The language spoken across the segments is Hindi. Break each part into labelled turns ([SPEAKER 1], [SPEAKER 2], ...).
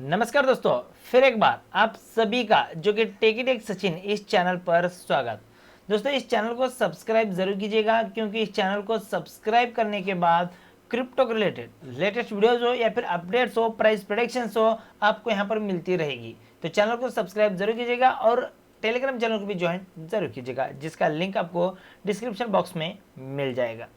[SPEAKER 1] नमस्कार दोस्तों, फिर एक बार आप सभी का जो कि टेक सचिन इस चैनल पर स्वागत। दोस्तों, इस चैनल को सब्सक्राइब जरूर कीजिएगा क्योंकि इस चैनल को सब्सक्राइब करने के बाद क्रिप्टो के रिलेटेड लेटेस्ट वीडियोस हो या फिर अपडेट्स हो, प्राइस प्रेडिक्शंस हो, आपको यहाँ पर मिलती रहेगी। तो चैनल को सब्सक्राइब जरूर कीजिएगा और टेलीग्राम चैनल को भी ज्वाइन जरूर कीजिएगा, जिसका लिंक आपको डिस्क्रिप्शन बॉक्स में मिल जाएगा।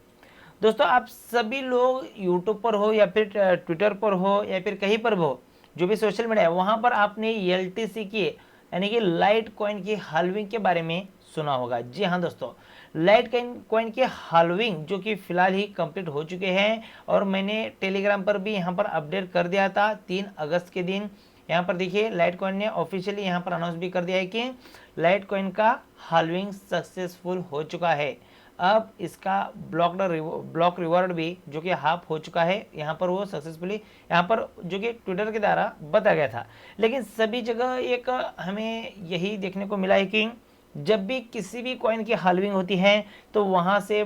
[SPEAKER 1] दोस्तों, आप सभी लोग यूट्यूब पर हो या फिर ट्विटर पर हो या फिर कहीं पर हो, जो भी सोशल मीडिया है वहाँ पर आपने एलटीसी की यानी कि लाइट कॉइन की हाल्विंग के बारे में सुना होगा। जी हाँ दोस्तों, लाइट कॉइन के हाल्विंग जो कि फिलहाल ही कंप्लीट हो चुके हैं और मैंने टेलीग्राम पर भी यहाँ पर अपडेट कर दिया था 3 अगस्त के दिन। यहाँ पर देखिए, लाइट कॉइन ने ऑफिशियली यहाँ पर अनाउंस भी कर दिया है कि लाइट कॉइन का हाल्विंग सक्सेसफुल हो चुका है। अब इसका ब्लॉक रिवॉर्ड भी जो कि हाफ हो चुका है, यहाँ पर वो सक्सेसफुली यहाँ पर जो कि ट्विटर के द्वारा बताया गया था। लेकिन सभी जगह एक हमें यही देखने को मिला है कि जब भी किसी भी कॉइन की हाल्विंग होती है तो वहाँ से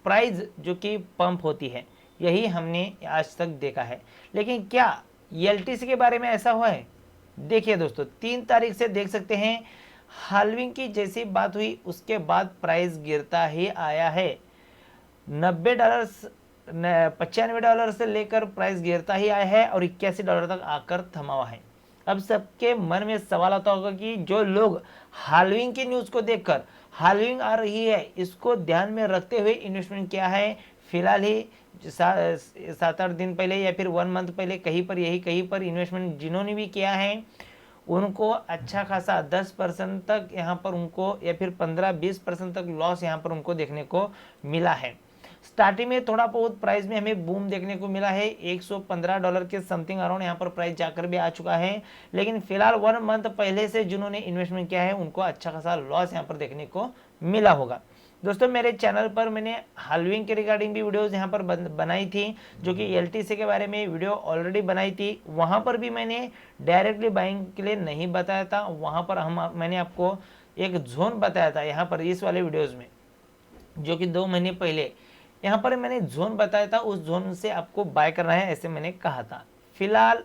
[SPEAKER 1] प्राइस जो कि पंप होती है, यही हमने आज तक देखा है। लेकिन क्या एलटीसी के बारे में ऐसा हुआ है? देखिए दोस्तों, 3 तारीख से देख सकते हैं हाल्विंग की जैसी बात हुई उसके बाद प्राइस गिरता ही आया है। $90 $95 से लेकर प्राइस गिरता ही आया है और $81 तक आकर थमा हुआ है। अब सबके मन में सवाल आता होगा कि जो लोग हाल्विंग की न्यूज़ को देखकर हाल्विंग आ रही है इसको ध्यान में रखते हुए इन्वेस्टमेंट किया है, फिलहाल ही 7-8 दिन पहले या फिर 1 मंथ पहले कहीं पर इन्वेस्टमेंट जिन्होंने भी किया है उनको अच्छा खासा 10% तक यहाँ पर उनको या फिर 15-20% तक लॉस यहाँ पर उनको देखने को मिला है। स्टार्टिंग में थोड़ा बहुत प्राइस में हमें बूम देखने को मिला है, $115 के समथिंग अराउंड यहाँ पर प्राइस जाकर भी आ चुका है। लेकिन फिलहाल 1 मंथ पहले से जिन्होंने इन्वेस्टमेंट किया है उनको अच्छा खासा लॉस यहाँ पर देखने को मिला होगा। दोस्तों, मेरे चैनल पर मैंने हाल्विंग के रिगार्डिंग भी वीडियोस यहाँ पर बनाई थी, जो कि एलटीसी के बारे में वीडियो ऑलरेडी बनाई थी। वहाँ पर भी मैंने डायरेक्टली बाइंग के लिए नहीं बताया था, वहाँ पर मैंने आपको एक जोन बताया था यहाँ पर इस वाले वीडियोज़ में, जो कि 2 महीने पहले यहाँ पर मैंने जोन बताया था। उस जोन से आपको बाय करना है ऐसे मैंने कहा था। फिलहाल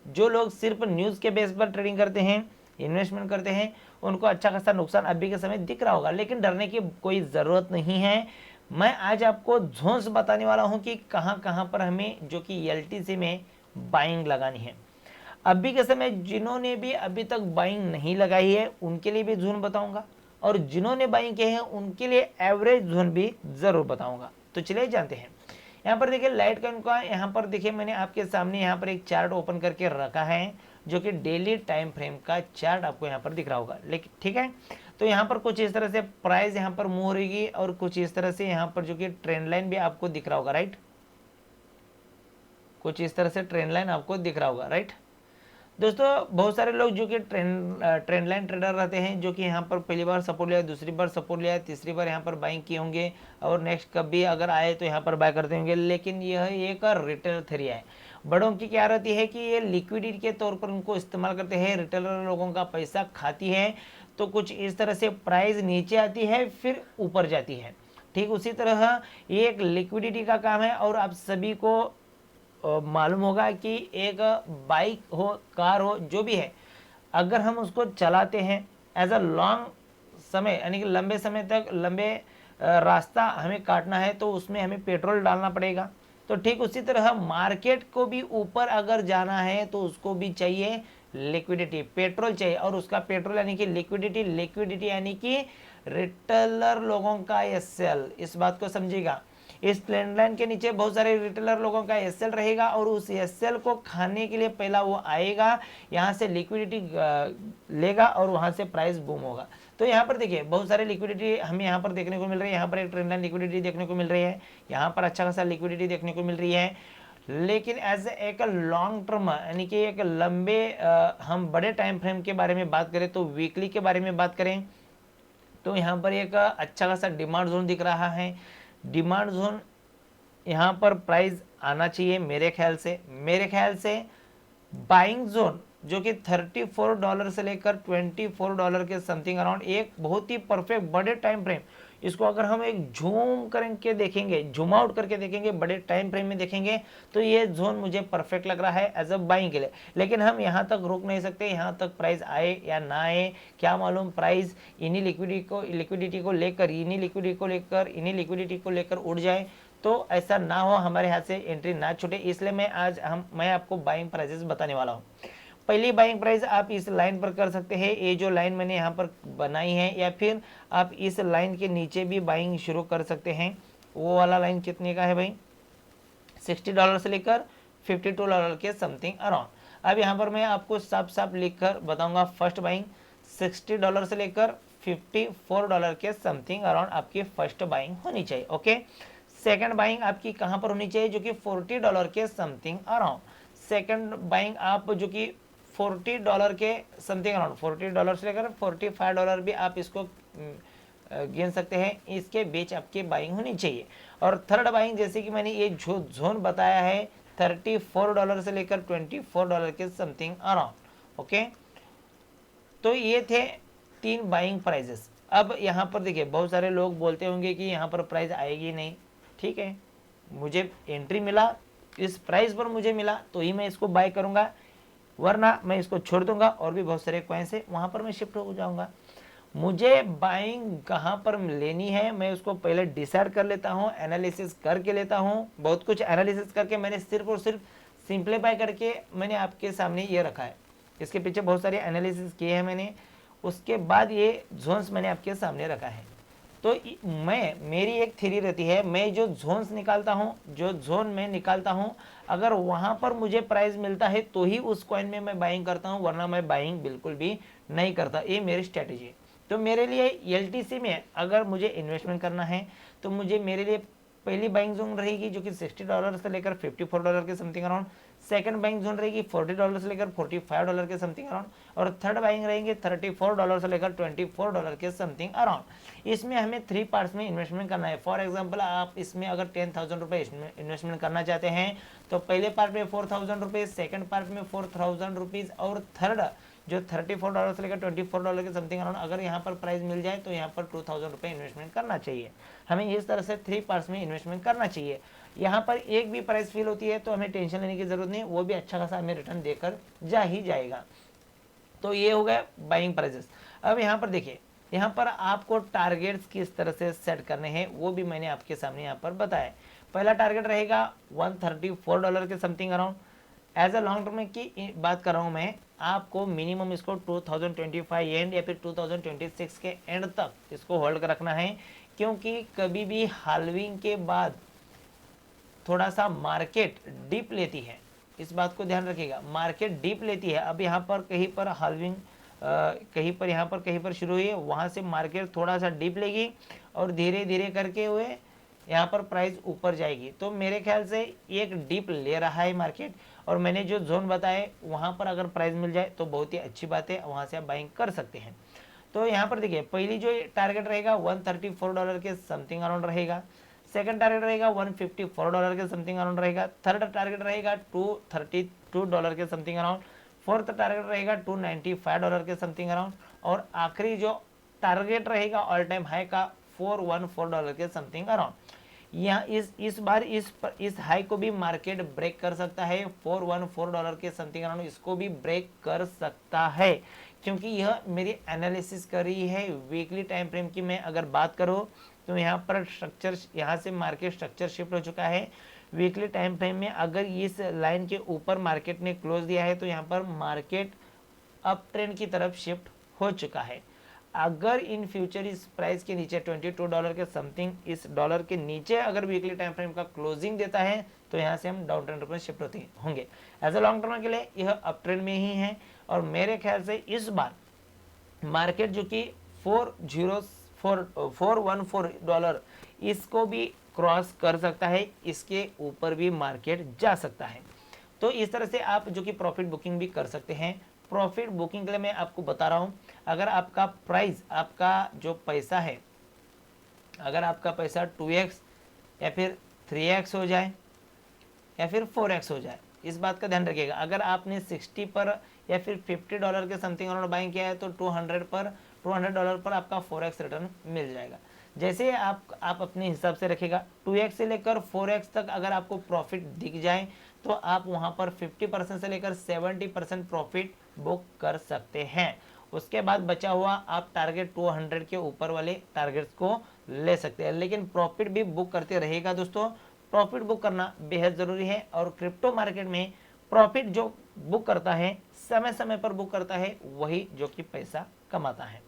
[SPEAKER 1] जो लोग सिर्फ न्यूज़ के बेस पर ट्रेडिंग करते हैं, इन्वेस्टमेंट करते हैं, उनको अच्छा खासा नुकसान अभी के समय दिख रहा होगा, लेकिन डरने की कोई ज़रूरत नहीं है। मैं आज आपको जोन्स बताने वाला हूं कि कहां कहां पर हमें जो कि एलटीसी में बाइंग लगानी है। अभी के समय जिन्होंने भी अभी तक बाइंग नहीं लगाई है उनके लिए भी जोन बताऊंगा और जिन्होंने बाइंग किए हैं उनके लिए एवरेज जोन भी ज़रूर बताऊंगा। तो चलिए जानते हैं। यहाँ पर देखिए, लाइट कॉइन का यहाँ पर देखिए मैंने आपके सामने यहाँ पर एक चार्ट ओपन करके रखा है, जो कि डेली टाइम फ्रेम का चार्ट आपको यहाँ पर दिख रहा होगा। लेकिन ठीक है, तो यहाँ पर कुछ इस तरह से प्राइस यहाँ पर मूव हो रही और कुछ इस तरह से यहाँ पर जो कि ट्रेंड लाइन भी आपको दिख रहा होगा, राइट। कुछ इस तरह से ट्रेंड लाइन आपको दिख रहा होगा, राइट। दोस्तों, बहुत सारे लोग जो कि ट्रेंड लाइन ट्रेडर रहते हैं, जो कि यहाँ पर पहली बार सपोर्ट लिया, दूसरी बार सपोर्ट लिया, तीसरी बार यहाँ पर बाइंग किए होंगे और नेक्स्ट कभी अगर आए तो यहाँ पर बाय करते होंगे। लेकिन यह एक रिटेलर थ्योरी है। बड़ों की क्या रहती है कि ये लिक्विडिटी के तौर पर उनको इस्तेमाल करते हैं, रिटेलर लोगों का पैसा खाती है। तो कुछ इस तरह से प्राइस नीचे आती है फिर ऊपर जाती है। ठीक उसी तरह ये एक लिक्विडिटी का काम है और आप सभी को मालूम होगा कि एक बाइक हो, कार हो, जो भी है, अगर हम उसको चलाते हैं एज अ लॉन्ग समय यानी कि लंबे समय तक लंबे रास्ता हमें काटना है तो उसमें हमें पेट्रोल डालना पड़ेगा। तो ठीक उसी तरह मार्केट को भी ऊपर अगर जाना है तो उसको भी चाहिए लिक्विडिटी, पेट्रोल चाहिए। और उसका पेट्रोल यानी कि लिक्विडिटी यानी कि रिटेलर लोगों का एसएल, इस बात को समझिएगा। इस ट्रेंड लाइन के नीचे बहुत सारे रिटेलर लोगों का एसएल रहेगा और उस एसएल को खाने के लिए पहला वो आएगा, यहाँ से लिक्विडिटी लेगा और वहाँ से प्राइस बूम होगा। तो यहाँ पर देखिए बहुत सारे लिक्विडिटी हमें यहाँ पर देखने को मिल रही है। यहाँ पर एक ट्रेंड लाइन लिक्विडिटी देखने को मिल रही है, यहाँ पर अच्छा खासा लिक्विडिटी देखने को मिल रही है। लेकिन एज एक लॉन्ग टर्म यानी कि एक लंबे हम बड़े टाइम फ्रेम के बारे में बात करें तो वीकली के बारे में बात करें तो यहाँ पर एक अच्छा खासा डिमांड जोन दिख रहा है। डिमांड जोन यहाँ पर प्राइस आना चाहिए मेरे ख्याल से बाइंग जोन जो कि $34 से लेकर $24 के समथिंग अराउंड एक बहुत ही परफेक्ट बड़े टाइम फ्रेम इसको अगर हम एक झूम करके देखेंगे, जूम आउट करके देखेंगे, बड़े टाइम फ्रेम में देखेंगे, तो ये जोन मुझे परफेक्ट लग रहा है एज अ बाइंग के लिए। लेकिन हम यहाँ तक रुक नहीं सकते, यहाँ तक प्राइस आए या ना आए क्या मालूम, प्राइस इन्हीं लिक्विडिटी को लेकर इन्हीं लिक्विडिटी को लेकर उड़ जाए, तो ऐसा ना हो, हमारे हाथ से एंट्री ना छूटे। इसलिए मैं आपको बाइंग प्राइसेस बताने वाला हूँ। पहली बाइंग प्राइस आप इस लाइन पर कर सकते हैं, ये जो लाइन मैंने यहाँ पर बनाई है, या फिर आप इस लाइन के नीचे भी बाइंग शुरू कर सकते हैं। वो वाला लाइन कितने का है भाई, $60 से लेकर $52 के समथिंग अराउंड। अब यहाँ पर मैं आपको साफ साफ लिख कर बताऊंगा, फर्स्ट बाइंग $60 से लेकर $54 के समथिंग अराउंड आपकी फर्स्ट बाइंग होनी चाहिए। ओके, सेकंड बाइंग आपकी कहाँ पर होनी चाहिए, जो कि $40 के समथिंग अराउंड। सेकंड बाइंग आप जो कि $40 के समथिंग अराउंड, $40 से लेकर $45 भी आप इसको गिन सकते हैं, इसके बीच आपकी बाइंग होनी चाहिए। और थर्ड बाइंग जैसे कि मैंने ये जो जोन बताया है $34 से लेकर $24 के समथिंग अराउंड। ओके, तो ये थे 3 बाइंग प्राइजेस। अब यहाँ पर देखिए, बहुत सारे लोग बोलते होंगे कि यहाँ पर प्राइस आएगी नहीं। ठीक है, मुझे एंट्री मिला, इस प्राइस पर मुझे मिला तो ही मैं इसको बाय करूंगा, वरना मैं इसको छोड़ दूंगा और भी बहुत सारे कॉइन्स है वहां पर मैं शिफ्ट हो जाऊंगा। मुझे बाइंग कहाँ पर लेनी है, मैं उसको पहले डिसाइड कर लेता हूँ, एनालिसिस करके लेता हूँ। बहुत कुछ एनालिसिस करके मैंने सिर्फ और सिर्फ सिंप्लीफाई करके मैंने आपके सामने ये रखा है। इसके पीछे बहुत सारे एनालिसिस किए हैं मैंने, उसके बाद ये जोन्स मैंने आपके सामने रखा है। तो मेरी एक थ्योरी रहती है, मैं जो जोन्स निकालता हूँ, जो जोन में निकालता हूँ, अगर वहां पर मुझे प्राइस मिलता है तो ही उस कॉइन में मैं बाइंग करता हूँ, वरना मैं बाइंग बिल्कुल भी नहीं करता। ये मेरी स्ट्रेटेजी है। तो मेरे लिए एलटीसी में अगर मुझे इन्वेस्टमेंट करना है तो मेरे लिए पहली बाइंग जोन रहेगी जो कि $60 से लेकर $54 के something around. Second buying zone रहेगी $40 से लेकर $45 के समथिंग अराउंड। और थर्ड बाइंग रहेंगे $34 से लेकर $24 के समथिंग अराउंड। इसमें हमें 3 पार्ट्स में इन्वेस्टमेंट करना है। फॉर एग्जाम्पल, आप इसमें अगर 10,000 रुपये इन्वेस्टमेंट करना चाहते हैं तो पहले पार्ट में 4,000 रुपीज़, सेकेंड पार्ट में 4,000 रुपीज़, और थर्ड जो $34 से लेकर $24 के समथिंग अराउंड अगर यहाँ पर प्राइस मिल जाए तो यहाँ पर 2,000 रुपये इन्वेस्टमेंट करना चाहिए। हमें इस तरह से 3 पार्ट्स में इन्वेस्टमेंट करना चाहिए। यहाँ पर एक भी प्राइस फील होती है तो हमें टेंशन लेने की जरूरत नहीं, वो भी अच्छा खासा हमें रिटर्न देकर जा ही जाएगा। तो ये हो गया बाइंग प्राइसेस। अब यहाँ पर देखिए, यहाँ पर आपको टारगेट्स किस तरह से सेट करने हैं वो भी मैंने आपके सामने यहाँ पर बताया। पहला टारगेट रहेगा $134 के something around. As a long term की बात कर रहा हूँ मैं, आपको मिनिमम इसको 2025 एंड या फिर 2026 के एंड तक इसको होल्ड कर रखना है, क्योंकि कभी भी हाल्विंग के बाद थोड़ा सा मार्केट डीप लेती है, इस बात को ध्यान रखिएगा। मार्केट डीप लेती है। अब यहाँ पर कहीं पर हाल्विंग कहीं पर शुरू हुई है, वहाँ से मार्केट थोड़ा सा डीप लेगी और धीरे धीरे करके हुए यहाँ पर प्राइस ऊपर जाएगी। तो मेरे ख्याल से एक डीप ले रहा है मार्केट, और मैंने जो जोन बताए वहाँ पर अगर प्राइस मिल जाए तो बहुत ही अच्छी बात है, वहाँ से आप बाइंग कर सकते हैं। तो यहाँ पर देखिए, पहली जो टारगेट रहेगा $134 के समथिंग अराउंड रहेगा। सेकंड टारगेट रहेगा $154 के समथिंग अराउंड रहेगा। थर्ड टारगेट रहेगा $232 के समथिंग अराउंड। फोर्थ टारगेट रहेगा $295 के समथिंग अराउंड। और आखिरी जो टारगेट रहेगा ऑल टाइम हाई का $414 के समथिंग अराउंड। यहाँ इस बार इस हाई को भी मार्केट ब्रेक कर सकता है, $414 के समथिंग अराउंड इसको भी ब्रेक कर सकता है, क्योंकि यह मेरी एनालिसिस कर रही है वीकली टाइम फ्रेम की। मैं अगर बात करूँ तो यहाँ पर स्ट्रक्चर, यहाँ से मार्केट स्ट्रक्चर शिफ्ट हो चुका है। वीकली टाइम फ्रेम में अगर इस लाइन के ऊपर मार्केट ने क्लोज दिया है तो यहाँ पर मार्केट अप ट्रेंड की तरफ शिफ्ट हो चुका है। अगर इन फ्यूचर इस प्राइस के नीचे $22 के समथिंग, इस डॉलर के नीचे अगर वीकली टाइम फ्रेम का क्लोजिंग देता है तो यहाँ से हम डाउन ट्रेंड में शिफ्ट होंगे। एज अ लॉन्ग टर्म के लिए यह अप ट्रेंड में ही है, और मेरे ख्याल से इस बार मार्केट जो कि $414 इसको भी क्रॉस कर सकता है, इसके ऊपर भी मार्केट जा सकता है। तो इस तरह से आप जो कि प्रॉफिट बुकिंग भी कर सकते हैं। प्रॉफिट बुकिंग के लिए मैं आपको बता रहा हूं, अगर आपका प्राइस, आपका जो पैसा है, अगर आपका पैसा 2x या फिर 3x हो जाए या फिर 4x हो जाए, इस बात का ध्यान रखिएगा। अगर आपने 60 पर या फिर $50 के समथिंग अराउंड बाइंग किया है तो $200 पर आपका 4x रिटर्न मिल जाएगा। जैसे आप अपने हिसाब से रखेगा 2x से लेकर 4x तक अगर आपको प्रॉफिट दिख जाए तो आप वहां पर 50% से लेकर 70% प्रॉफिट बुक कर सकते हैं। उसके बाद बचा हुआ आप टारगेट 200 के ऊपर वाले टारगेट्स को ले सकते हैं, लेकिन प्रॉफिट भी बुक करते रहेगा दोस्तों। प्रॉफिट बुक करना बेहद जरूरी है और क्रिप्टो मार्केट में प्रॉफिट जो बुक करता है, समय समय पर बुक करता है, वही जो कि पैसा कमाता है।